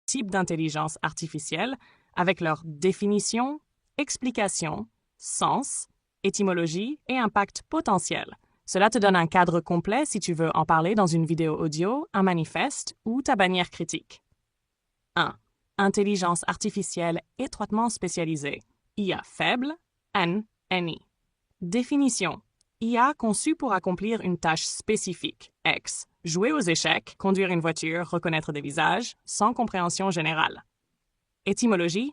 types d'intelligence artificielle avec leur définition, explication, sens, étymologie et impact potentiel. Cela te donne un cadre complet si tu veux en parler dans une vidéo audio, un manifeste ou ta bannière critique. 1. Intelligence artificielle étroitement spécialisée. IA faible, NI. Définition. IA conçue pour accomplir une tâche spécifique, X. Jouer aux échecs, conduire une voiture, reconnaître des visages, sans compréhension générale. Étymologie.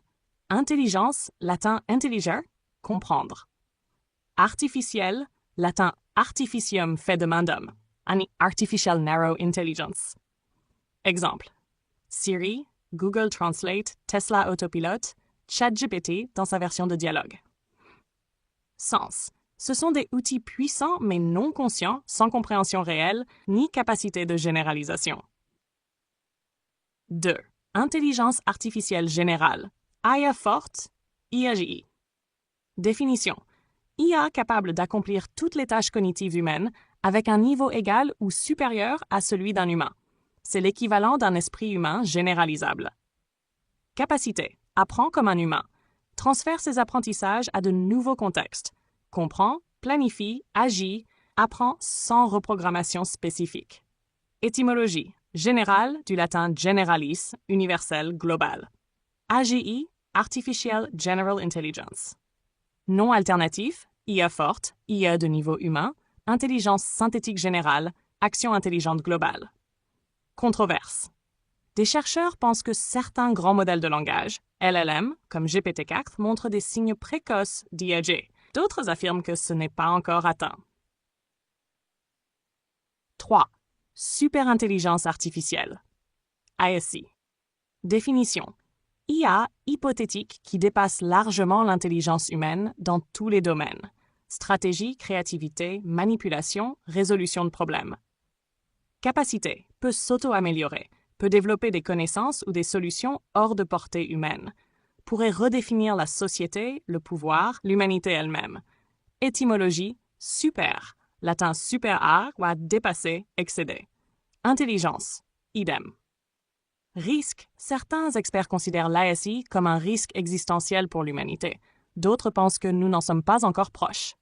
Intelligence, latin intelliger, comprendre. Artificiel, latin artificium fait de main d'homme, ani artificial narrow intelligence. Exemple. Siri, Google Translate, Tesla Autopilot, ChatGPT dans sa version de dialogue. Sens. Ce sont des outils puissants mais non conscients, sans compréhension réelle ni capacité de généralisation. 2. Intelligence artificielle générale. IA forte, IAGI. Définition. IA capable d'accomplir toutes les tâches cognitives humaines avec un niveau égal ou supérieur à celui d'un humain. C'est l'équivalent d'un esprit humain généralisable. Capacité. Apprend comme un humain. Transfère ses apprentissages à de nouveaux contextes. Comprend, planifie, agit, apprend sans reprogrammation spécifique. Étymologie. Général, du latin generalis, universel, global. AGI, Artificial General Intelligence. Nom alternatif, IA forte, IA de niveau humain, intelligence synthétique générale, action intelligente globale. Controverse. Des chercheurs pensent que certains grands modèles de langage, LLM, comme GPT-4, montrent des signes précoces d'IAG. D'autres affirment que ce n'est pas encore atteint. 3. Superintelligence artificielle. ISC. Définition. IA hypothétique qui dépasse largement l'intelligence humaine dans tous les domaines. Stratégie, créativité, manipulation, résolution de problèmes. Capacité. Peut s'auto-améliorer. Peut développer des connaissances ou des solutions hors de portée humaine. Pourrait redéfinir la société, le pouvoir, l'humanité elle-même. Étymologie. Super. Latin super ou dépasser, excéder. Intelligence. Idem. Risque. Certains experts considèrent l'ASI comme un risque existentiel pour l'humanité. D'autres pensent que nous n'en sommes pas encore proches.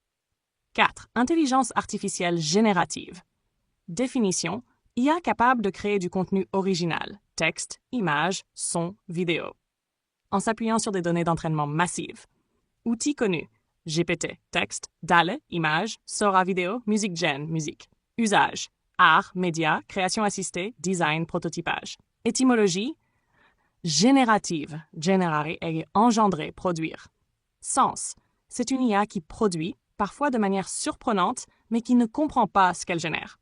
4. Intelligence artificielle générative. Définition. IA capable de créer du contenu original, texte, images, son, vidéo. En s'appuyant sur des données d'entraînement massives. Outils connus. GPT, texte, DALL-E, images, Sora vidéo, musique gen, musique. Usage. Art, médias, création assistée, design, prototypage. Étymologie. Générative, générer et engendrer, produire. Sens. C'est une IA qui produit, parfois de manière surprenante, mais qui ne comprend pas ce qu'elle génère.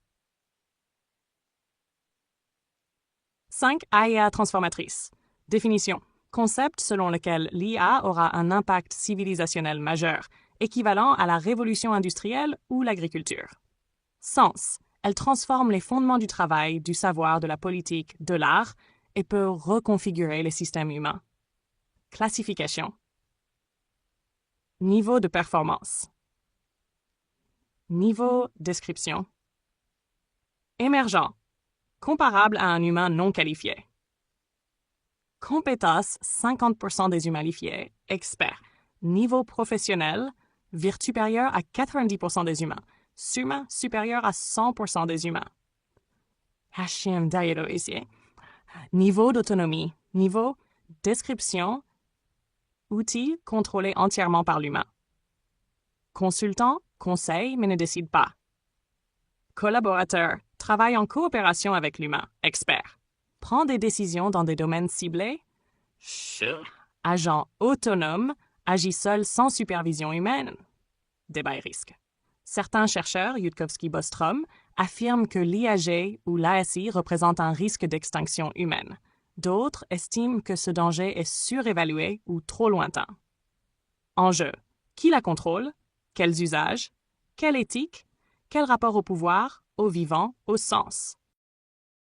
5. IA transformatrice. Définition. Concept selon lequel l'IA aura un impact civilisationnel majeur, équivalent à la révolution industrielle ou l'agriculture. Sens. Elle transforme les fondements du travail, du savoir, de la politique, de l'art et peut reconfigurer les systèmes humains. Classification. Niveau de performance. Niveau description. Émergent. Comparable à un humain non qualifié. Compétence, 50% des humains qualifiés, expert. Niveau professionnel, virtu supérieur à 90% des humains. Summa supérieur à 100% des humains. ici. Niveau d'autonomie. Niveau description. Outil contrôlé entièrement par l'humain. Consultant, conseille mais ne décide pas. Collaborateur, travaille en coopération avec l'humain, expert. Prend des décisions dans des domaines ciblés. Agent autonome, agit seul sans supervision humaine. Débat et risque. Certains chercheurs, Yudkowsky-Bostrom, affirment que l'IAG ou l'ASI représente un risque d'extinction humaine. D'autres estiment que ce danger est surévalué ou trop lointain. Enjeu. Qui la contrôle? Quels usages? Quelle éthique? Quel rapport au pouvoir, au vivant, au sens?